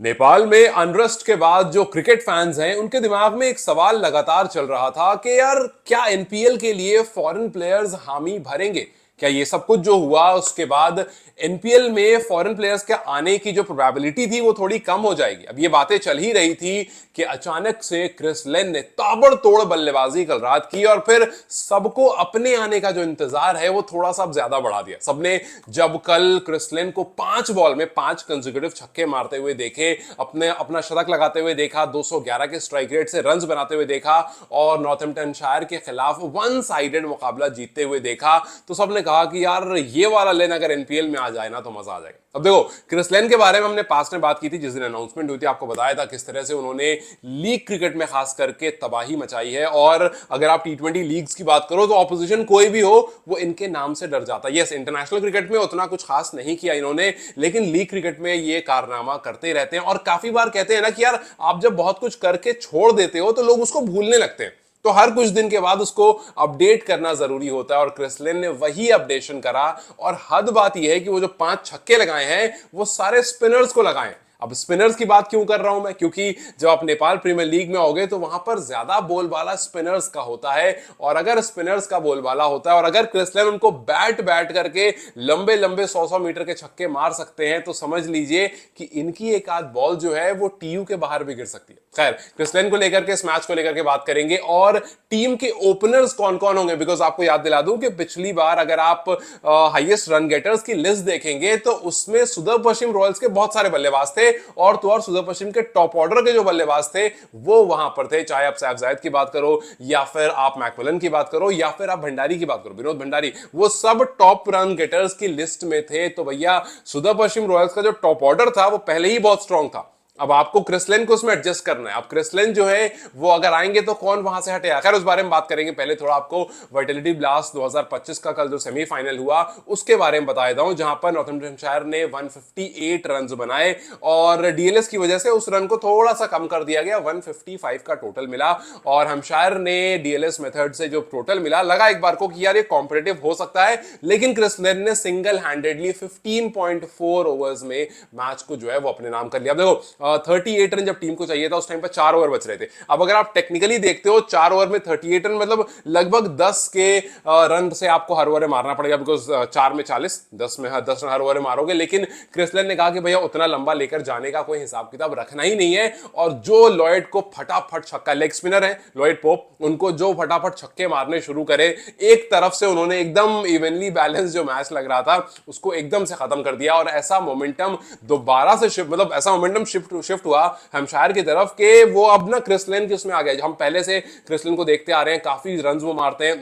नेपाल में अनरेस्ट के बाद जो क्रिकेट फैंस हैं उनके दिमाग में एक सवाल लगातार चल रहा था कि यार क्या एनपीएल के लिए फॉरेन प्लेयर्स हामी भरेंगे। क्या ये सब कुछ जो हुआ उसके बाद एनपीएल में फॉरेन प्लेयर्स के आने की जो प्रोबेबिलिटी थी वो थोड़ी कम हो जाएगी। अब ये बातें चल ही रही थी कि अचानक से क्रिस लेन ने ताबड़तोड़ बल्लेबाजी कल रात की और फिर सबको अपने आने का जो इंतजार है वो थोड़ा सा ज्यादा बढ़ा दिया। सबने जब कल क्रिस लेन को 5 बॉल में 5 कंसेक्यूटिव छक्के मारते हुए देखे, अपने अपना शतक लगाते हुए देखा, 211 के स्ट्राइक रेट से रन्स बनाते हुए देखा और नॉर्थहैम्पटनशायर के खिलाफ वन साइडेड मुकाबला जीतते हुए देखा, तो सबने कहा कि यार ये वाला लेन अगर एनपीएल में आ जाए ना तो मजा आ जाएगा। अब देखो, क्रिस लेन के बारे में हमने पास्ट में बात की थी जिस दिन अनाउंसमेंट हुई थी, आपको बताया था किस तरह से उन्होंने लीग क्रिकेट में खास करके तबाही मचाई है। और अगर आप टी20 लीग्स की बात करो तो ऑपोजिशन कोई भी हो वो इनके नाम से डर जाता है। यस, इंटरनेशनल क्रिकेट में उतना कुछ खास नहीं किया इन्होंने, लेकिन लीग क्रिकेट में ये कारनामा करते रहते हैं और काफी बार कहते हैं ना कि यार आप जब बहुत कुछ करके छोड़ देते हो तो लोग उसको भूलने लगते हैं, तो हर कुछ दिन के बाद उसको अपडेट करना जरूरी होता है और क्रिस लेन ने वही अपडेशन करा। और हद बात यह है कि वो जो 5 छक्के लगाए हैं वो सारे स्पिनर्स को लगाए। अब स्पिनर्स की बात क्यों कर रहा हूं मैं, क्योंकि जब आप नेपाल प्रीमियर लीग में आओगे तो वहां पर ज्यादा बोलबाला स्पिनर्स का होता है। और अगर स्पिनर्स का बोलबाला होता है और अगर क्रिस लेन उनको बैट बैट करके लंबे लंबे 100-100 मीटर के छक्के मार सकते हैं तो समझ लीजिए कि इनकी एक आध बॉल जो है वो टीयू के बाहर भी गिर सकती है। खैर, क्रिस लेन को लेकर के, इस मैच को लेकर के बात करेंगे और टीम के ओपनर्स कौन कौन होंगे, बिकॉज आपको याद दिला दूं कि पिछली बार अगर आप हाईएस्ट रन गेटर्स की लिस्ट देखेंगे तो उसमें सुदर्शन पश्चिम रॉयल्स के बहुत सारे बल्लेबाज थे और तो और सुदर्शन पश्चिम के टॉप ऑर्डर के जो बल्लेबाज थे वो वहां पर थे। चाहे आप सैफ जायद की बात करो या फिर आप मैकमिलन की बात करो या फिर आप भंडारी की बात करो, विनोद भंडारी, वो सब टॉप रन गेटर्स की लिस्ट में थे। तो भैया सुदर्शन पश्चिम रॉयल्स का जो टॉप ऑर्डर था वो पहले ही बहुत स्ट्रांग था। अब आपको क्रिस लेन को उसमें एडजस्ट करना है। अब क्रिस लेन जो है वो अगर आएंगे तो कौन वहां से हटेगा, खैर उस बारे में बात करेंगे। पहले थोड़ा आपको वाइटलिटी ब्लास्ट 2025 का कल जो सेमीफाइनल हुआ उसके बारे में बता देता हूं, जहां पर नॉर्थहैम्पटनशायर ने 158 रन बनाए और डीएलएस की वजह से उस रन को थोड़ा सा कम कर दिया गया, 155 का टोटल मिला। और हैम्पशायर ने डीएलएस मेथड से जो टोटल मिला लगा एक बार को कि यार ये कॉम्पिटिटिव हो सकता है, लेकिन क्रिस लेन ने सिंगल हैंडेडली 15.4 ओवर्स में मैच को जो है वो अपने नाम कर लिया। देखो 38 रन जब टीम को चाहिए था उस टाइम पर 4 ओवर बच रहे थे। अब अगर आप टेक्निकली देखते हो 4 ओवर में 38 रन मतलब लगभग 10 के रन से आपको हर ओवर मारना पड़ेगा, बिकॉज 4 में 40, 10 में 10 रन हर ओवर मारोगे। लेकिन क्रिस लेन ने कहा कि भैया उतना लंबा लेकर जाने का कोई हिसाब किताब रखना ही नहीं है। और जो लॉयड को फटाफट छक्का, लेग स्पिनर है लॉयड पोप, उनको जो फटाफट छक्के मारने शुरू करे, एक तरफ से उन्होंने एकदम इवनली बैलेंस जो मैच लग रहा था उसको एकदम से खत्म कर दिया। और ऐसा मोमेंटम दोबारा से शिफ्ट, मतलब ऐसा मोमेंटम शिफ्ट हुआ हैम्पशायर की तरफ के वो अब ना क्रिस लेन के उसमें आ गया। हम पहले से क्रिस लेन को देखते आ रहे हैं, काफी रन वो मारते हैं,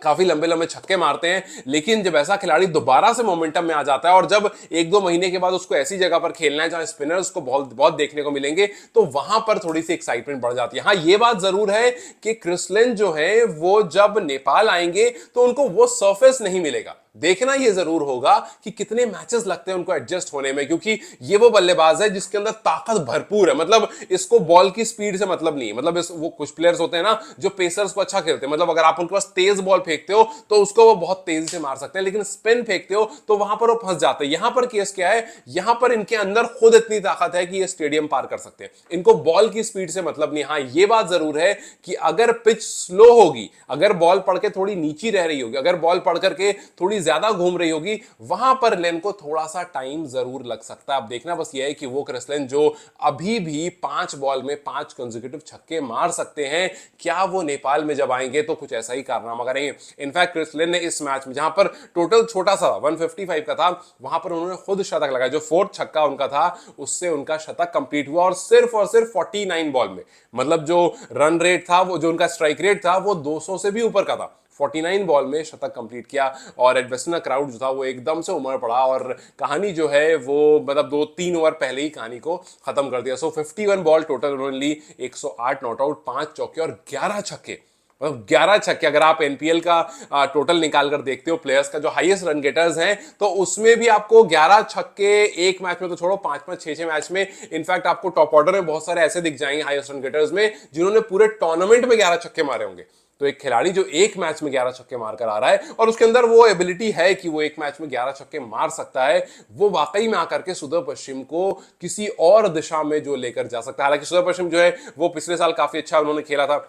काफी लंबे लंबे छक्के मारते हैं, लेकिन जब ऐसा खिलाड़ी दोबारा से मोमेंटम में आ जाता है और जब 1-2 महीने के बाद उसको ऐसी जगह पर खेलना है जहां स्पिनर्स को बहुत बहुत देखने को मिलेंगे तो वहां पर थोड़ी सी एक्साइटमेंट बढ़ जाती है। हाँ, ये बात जरूर है कि क्रिस लेन जो है वो जब नेपाल आएंगे तो उनको वो सरफेस नहीं मिलेगा। देखना ये जरूर होगा कि कितने मैचेस लगते हैं उनको एडजस्ट होने में, क्योंकि ये वो बल्लेबाज है जिसके अंदर ताकत भरपूर है। मतलब इसको बॉल की स्पीड से मतलब नहीं, मतलब वो कुछ प्लेयर्स होते हैं ना जो पेसर्स को अच्छा खेलते हैं, मतलब अगर आप उनके पास तेज बॉल फेंकते हो तो उसको वो बहुत तेजी से मार सकते हैं, लेकिन स्पिन फेंकते हो तो वहां पर वो फंस जाते हैं। यहां पर केस क्या है, यहां पर इनके अंदर खुद इतनी ताकत है कि ये स्टेडियम पार कर सकते हैं, इनको बॉल की स्पीड से मतलब नहीं। हाँ, ये बात जरूर है कि अगर पिच स्लो होगी, अगर बॉल पड़ के थोड़ी नीची रह रही होगी, अगर बॉल पड़ करके थोड़ी ज्यादा घूम रही होगी, वहां पर लेन को थोड़ा सा टाइम जरूर लग सकता है। अब देखना बस ये है कि वो क्रिस लेन जो अभी भी 5 बॉल में 5 कंसेक्यूटिव छक्के मार सकते हैं, क्या वो नेपाल में जब आएंगे तो कुछ ऐसा ही कारनामा करेंगे। इनफैक्ट क्रिस लेन ने इस मैच में जहां पर टोटल छोटा सा 155 का था, वहां पर उन्होंने खुद शतक लगाया, जो 4th छक्का उनका था उससे उनका शतक कंप्लीट हुआ और सिर्फ 49 बॉल में, मतलब जो रन रेट था, वो जो उनका स्ट्राइक रेट था वो 200 से भी ऊपर का था। 49 बॉल में शतक कंप्लीट किया और एडवेस्टर्न क्राउड जो था वो एकदम से उमड़ पड़ा और कहानी जो है वो मतलब 2-3 ओवर पहले ही कहानी को खत्म कर दिया। सो 51 बॉल टोटल उन्होंने ली, 108 नॉट आउट, 5 चौके और 11 छक्के। मतलब 11 छक्के, अगर आप एनपीएल का टोटल निकाल कर देखते हो प्लेयर्स का जो हाईएस्ट रन गेटर्स हैं, तो उसमें भी आपको 11 छक्के एक मैच में तो छोड़ो, 5-5 6-6 मैच में, इनफैक्ट आपको टॉप ऑर्डर में बहुत सारे ऐसे दिख जाएंगे हाईएस्ट रन गेटर्स में जिन्होंने पूरे टूर्नामेंट में 11 छक्के मारे होंगे। तो एक खिलाड़ी जो एक मैच में 11 छक्के मारकर आ रहा है और उसके अंदर वो एबिलिटी है कि वो एक मैच में 11 छक्के मार सकता है, वो वाकई में आकर के सुदर्शन पश्चिम को किसी और दिशा में जो लेकर जा सकता है। हालांकि सुदर्शन पश्चिम जो है वो पिछले साल काफी अच्छा उन्होंने खेला था,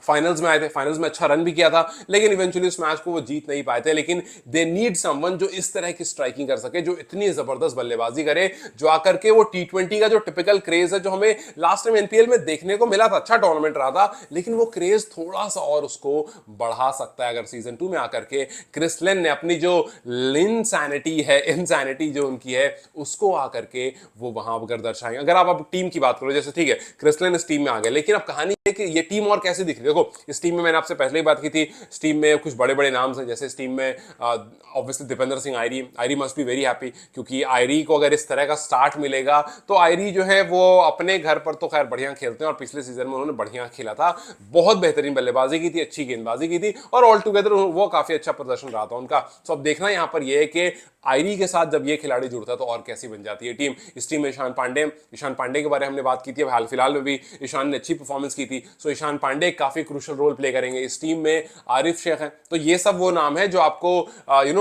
फाइनल्स में आए थे, फाइनल्स में अच्छा रन भी किया था, लेकिन इवेंचुअली उस मैच को वो जीत नहीं पाए थे। लेकिन दे नीड समवन जो इस तरह की स्ट्राइकिंग कर सके, जो इतनी जबरदस्त बल्लेबाजी करे, जो आकर के वो टी20 का जो टिपिकल क्रेज है जो हमें लास्ट टाइम एनपीएल में देखने को मिला था, अच्छा टूर्नामेंट रहा था, लेकिन वो क्रेज थोड़ा सा और उसको बढ़ा सकता है अगर सीजन 2 में आकर के क्रिस लिन ने अपनी जो इनसैनिटी है, इनसैनिटी जो उनकी है, उसको आकर के वो वहां पर दर्शाएंगे। अगर आप अब टीम की बात करो, जैसे ठीक है क्रिस लिन इस टीम में आ गए, लेकिन अब कहानी है कि ये टीम और कैसे दिख रही है। देखो इस टीम में मैंने आपसे पहले ही बात की थी, इस टीम में कुछ बड़े बड़े नाम हैं, जैसे इस टीम में obviously Dipendra Singh Airee, Airee must be very happy, क्योंकि आयरी को अगर इस तरह का स्टार्ट मिलेगा तो आयरी जो है वो अपने घर पर तो खैर बढ़िया खेलते हैं और पिछले सीजन में उन्होंने बढ़िया खेला था, बहुत बेहतरीन बल्लेबाजी की थी, अच्छी गेंदबाजी की थी और ऑल टुगेदर वो काफी अच्छा प्रदर्शन रहा था उनका। तो अब देखना यहां पर यह है कि आयरी के साथ जब ये खिलाड़ी जुड़ता है तो और कैसी बन जाती है टीम। इस टीम में ईशान पांडे के बारे में हमने बात की थी, हाल फिलहाल में भी ईशान ने अच्छी परफॉर्मेंस की थी, सो ईशान पांडे काफी क्रूशियल रोल प्ले करेंगे। इस टीम में आरिफ शेख है, तो ये सब वो नाम है जो आपको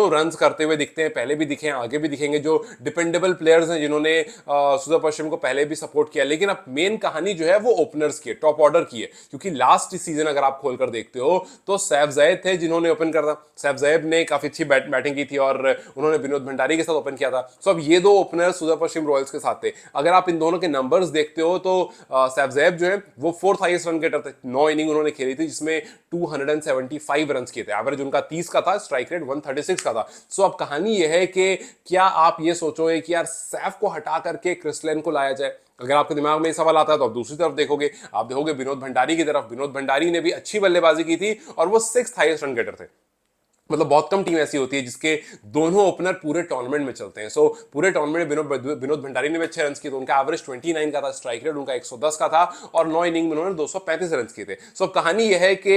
रन्स करते हुए दिखते हैं, पहले भी दिखे हैं, आगे भी दिखेंगे, जो डिपेंडेबल प्लेयर्स हैं जिन्होंने सुदर्शन पश्चिम को पहले भी सपोर्ट किया। लेकिन अब मेन कहानी जो है वो ओपनर्स की है, टॉप ऑर्डर की है, क्योंकि लास्ट सीजन अगर आप खोलकर देखते हो तो सैफ जैद थे जिन्होंने ओपन करता, सैफ जैद ने काफी अच्छी बैटिंग की थी और उन्होंने विनोद भंडारी के साथ ओपन किया था। सो अब ये दो ओपनर सुदर्शन पश्चिम रॉयल्स के साथ थे। अगर आप इन दोनों के नंबर्स देखते हो तो सैफ जैद जो है वो फोर्थ हाईएस्ट रन गेटर थे, 9 इनिंग उन्होंने खेली थी जिसमें 275 रन किए थे, एवरेज उनका 30 का था, स्ट्राइक रेट 136 का था। सो अब कहानी यह है कि क्या आप ये सोचोगे कि यार सैफ को हटा करके क्रिस लिन को लाया जाए? अगर आपके दिमाग में ये सवाल आता है तो आप दूसरी तरफ देखोगे, आप देखोगे विनोद भंडारी की तरफ। विनोद भंडारी ने भी अच्छी बल्लेबाजी की थी और वो 6th हाईएस्ट रन गेटर थे। मतलब बहुत कम टीम ऐसी होती है जिसके दोनों ओपनर पूरे टूर्नामेंट में चलते हैं। सो पूरे टूर्नामेंट में विनोद भंडारी ने भी अच्छे रन किए, तो उनका एवरेज 29 का था, स्ट्राइक रेट उनका 110 का था और 9 इनिंग में उन्होंने 235 रन किए थे। सो कहानी यह है कि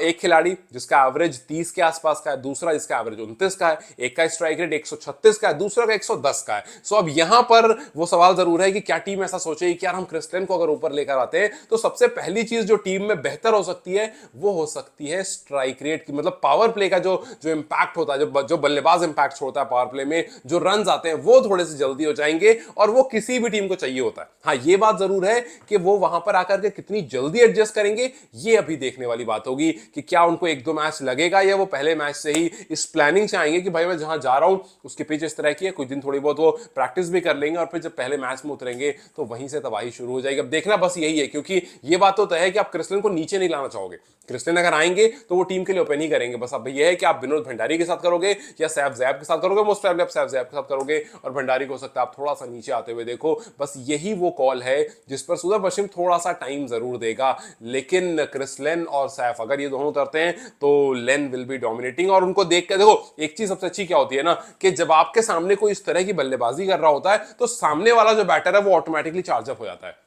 एक खिलाड़ी जिसका एवरेज 30 के आसपास का है, दूसरा जिसका एवरेज 29 का है, एक का स्ट्राइक रेट 136 का है, दूसरा का 110 का है। सो अब यहां पर वो सवाल जरूर है कि क्या टीम ऐसा सोचेगी कि यार हम क्रिस लिन को अगर ऊपर लेकर आते हैं तो सबसे पहली चीज जो टीम में बेहतर हो सकती है वो हो सकती है स्ट्राइक रेट की, मतलब पावर प्ले का जो इंपैक्ट होता है, जो बल्लेबाज इंपैक्ट छोड़ता है पावर प्ले में, जो रन आते हैं वो थोड़े से जल्दी हो जाएंगे और वो किसी भी टीम को चाहिए होता है। हाँ ये बात जरूर है कि वो वहां पर आकर के कितनी जल्दी एडजस्ट करेंगे ये अभी देखने वाली बात होगी कि क्या उनको 1-2 मैच लगेगा या वो पहले मैच से ही इस प्लानिंग से आएंगे कि भाई मैं जहां जा रहा हूं उसके पिच इस तरह की है, कुछ दिन थोड़ी बहुत वो प्रैक्टिस भी कर लेंगे और फिर जब पहले मैच में उतरेंगे तो वहीं से तबाही शुरू हो जाएगी। अब देखना बस यही है, क्योंकि ये बात तो तय है कि आप क्रिस लिन को नीचे नहीं लाना चाहोगे। क्रिस लिन अगर आएंगे तो वो टीम के लिए ओपन ही करेंगे। बस अब ये है कि आप विनोद भंडारी के साथ करोगे या सैफ जैब के साथ करोगे, मोस्ट प्रोबेबली आप सैफ जैब के साथ करोगे और भंडारी को हो सकता है आप थोड़ा सा नीचे आते हुए देखो। बस यही वो कॉल है जिस पर सुदर्शन पश्चिम थोड़ा सा टाइम जरूर देगा, लेकिन क्रिस लिन और सैफ अगर ये दोनों उतरते हैं तो लिन विल बी डोमिनेटिंग। और उनको देख कर देखो एक चीज सबसे अच्छी क्या होती है ना, कि जब आपके सामने कोई इस तरह की बल्लेबाजी कर रहा होता है तो सामने वाला जो बैटर है वो ऑटोमेटिकली चार्जअप हो जाता है।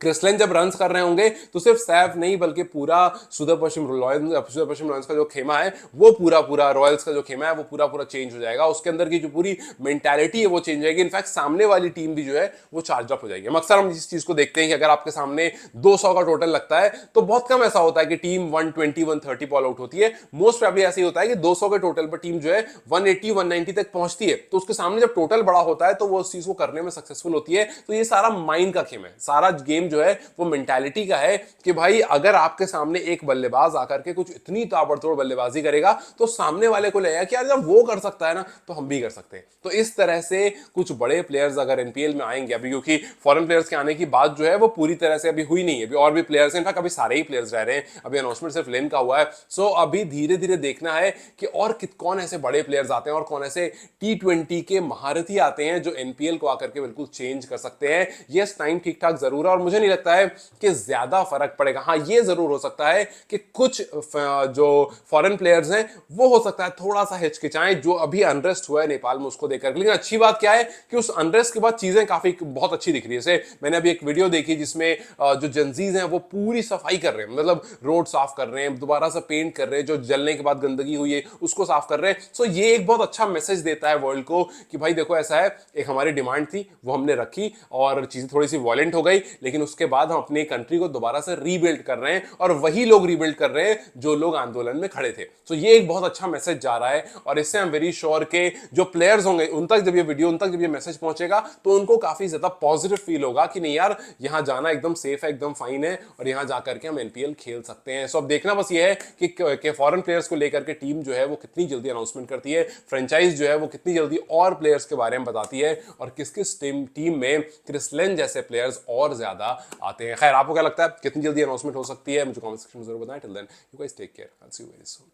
क्रिस लिन जब रन्स कर रहे होंगे तो सिर्फ सैफ नहीं बल्कि पूरा सुदर्शन पश्चिम रॉयल्स का जो खेमा है वो पूरा रॉयल्स का जो खेमा है वो पूरा चेंज हो जाएगा। उसके अंदर की जो पूरी मेंटालिटी है वो चेंज हो जाएगी। इनफैक्ट सामने वाली टीम भी जो है वो चार्ज अप हो जाएगी। अक्सर हम इस चीज को देखते हैं कि अगर आपके सामने 200 का टोटल लगता है तो बहुत कम ऐसा होता है कि टीम 120-130 बॉल आउट होती है। मोस्ट प्रोबेबली ऐसा ही होता है कि 200 के टोटल पर टीम जो है 180-190 तक पहुंचती है, तो उसके सामने जब टोटल बड़ा होता है तो वो उस चीज को करने में सक्सेसफुल होती है। तो ये सारा माइंड का खेम है, सारा गेम जो है वो मेंटालिटी का है कि भाई अगर आपके सामने एक बल्लेबाज आकर के कुछ इतनी ताबड़तोड़ बल्लेबाजी करेगा तो सामने वाले को लगेगा कि यार जब वो कर सकता है ना तो हम भी कर सकते हैं। तो इस तरह से कुछ बड़े प्लेयर्स अगर एनपीएल में आएंगे अभी, क्योंकि फॉरेन प्लेयर्स के आने की बात जो है वो पूरी तरह से अभी हुई नहीं है, अभी और भी प्लेयर्स हैं, इनफैक्ट अभी सारे ही प्लेयर्स रह रहे हैं, अभी अनाउंसमेंट सिर्फ लेन का हुआ है। सो अभी धीरे धीरे देखना है कि और कौन ऐसे बड़े प्लेयर्स आते हैं और कौन ऐसे T20 के महारथी आते हैं जो एनपीएल को आकर के बिल्कुल चेंज कर सकते हैं। यस टाइम ठीक ठाक जरूर है और मुझे नहीं लगता है कि ज्यादा फर्क पड़ेगा। हाँ, ये जरूर हो सकता है कि कुछ जो फॉरेन प्लेयर्स हैं वो हो सकता है थोड़ा सा हिचकिचाएं जो अभी अनरेस्ट हुआ है नेपाल में उसको देखकर। लेकिन अच्छी बात क्या है कि उस अनरेस्ट के बाद चीजें काफी बहुत अच्छी दिख रही है। जैसे मैंने अभी एक वीडियो देखी जिसमें जो जेंजीज हैं वो पूरी सफाई कर रहे हैं, मतलब रोड साफ कर रहे हैं, दोबारा से पेंट कर रहे हैं, जो जलने के बाद गंदगी हुई है उसको साफ कर रहे हैं। सो ये एक बहुत अच्छा मैसेज देता है वर्ल्ड को कि भाई देखो ऐसा है, एक हमारी डिमांड थी वो हमने रखी और चीजें थोड़ी सी वॉयलेंट हो गई, लेकिन उसके बाद हम अपनी कंट्री को दोबारा से रीबिल्ड कर रहे हैं और वही लोग रीबिल्ड कर रहे हैं जो लोग आंदोलन में खड़े थे। सो ये एक बहुत अच्छा मैसेज जा रहा है और इससे आई एम वेरी श्योर के जो प्लेयर्स होंगे उन तक जब ये वीडियो उन तक जब ये मैसेज पहुंचेगा तो उनको काफी ज्यादा पॉजिटिव फील होगा कि नहीं यार यहां जाना एकदम सेफ है, एकदम फाइन है और यहां जाकर के हम एनपीएल खेल सकते हैं। सो अब देखना बस ये है कि फॉरेन प्लेयर्स को लेकर के टीम जो है वो कितनी जल्दी अनाउंसमेंट करती है, फ्रेंचाइज जो है वो कितनी जल्दी और प्लेयर्स के बारे में बताती है और किस किस टीम में क्रिस लेन जैसे प्लेयर्स और ज्यादा आते हैं। खैर आपको क्या लगता है कितनी जल्दी अनाउंसमेंट हो सकती है, मुझे कमेंट सेक्शन में जरूर बताएं। Till then you guys take care, I will see you very soon.